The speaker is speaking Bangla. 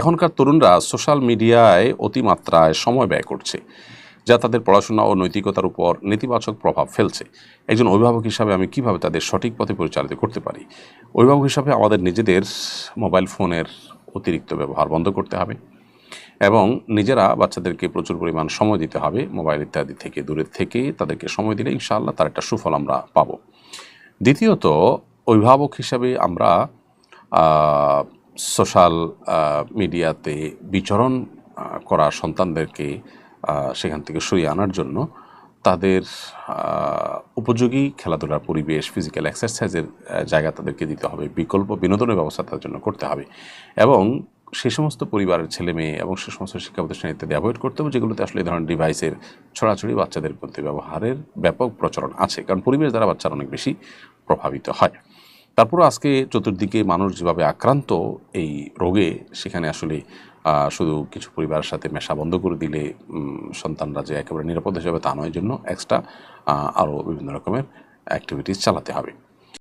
এখনকার তরুণরা সোশ্যাল মিডিয়ায় অতিমাত্রায় সময় ব্যয় করছে, যা তাদের পড়াশোনা ও নৈতিকতার উপর নেতিবাচক প্রভাব ফেলছে। একজন অভিভাবক হিসাবে আমি কিভাবে তাদের সঠিক পথে পরিচালিত করতে পারি? অভিভাবক হিসাবে আমাদের নিজেদের মোবাইল ফোনের অতিরিক্ত ব্যবহার বন্ধ করতে হবে এবং নিজেরা বাচ্চাদেরকে প্রচুর পরিমাণ সময় দিতে হবে। মোবাইল ইত্যাদি থেকে দূরে থেকে তাদেরকে সময় দিলে ইনশাআল্লাহ তার একটা সুফল আমরা পাব। দ্বিতীয়ত, অভিভাবক হিসাবে আমরা সোশ্যাল মিডিয়াতে বিচরণ করা সন্তানদেরকে সেখান থেকে সরিয়ে আনার জন্য তাদের উপযোগী খেলাধুলার পরিবেশ, ফিজিক্যাল এক্সারসাইজের জায়গা তাদেরকে দিতে হবে, বিকল্প বিনোদনের ব্যবস্থা তাদের জন্য করতে হবে এবং সে সমস্ত পরিবারের ছেলে মেয়ে এবং সে সমস্ত শিক্ষা প্রতিষ্ঠান ইত্যাদি অ্যাভয়েড করতে হবে যেগুলোতে আসলে এই ধরনের ডিভাইসের ছড়াছড়ি বাচ্চাদের মধ্যে ব্যবহারের ব্যাপক প্রচলন আছে, কারণ পরিবেশ দ্বারা বাচ্চারা অনেক বেশি প্রভাবিত হয়। তারপরও আজকে চতুর্দিকে মানুষ যেভাবে আক্রান্ত এই রোগে, সেখানে আসলে শুধু কিছু পরিবারের সাথে মেশা বন্ধ করে দিলে সন্তানরা যে একেবারে নিরাপদ হিসাবে তা নয়, জন্য এক্সট্রা আরও বিভিন্ন রকমের অ্যাক্টিভিটিস চালাতে হবে।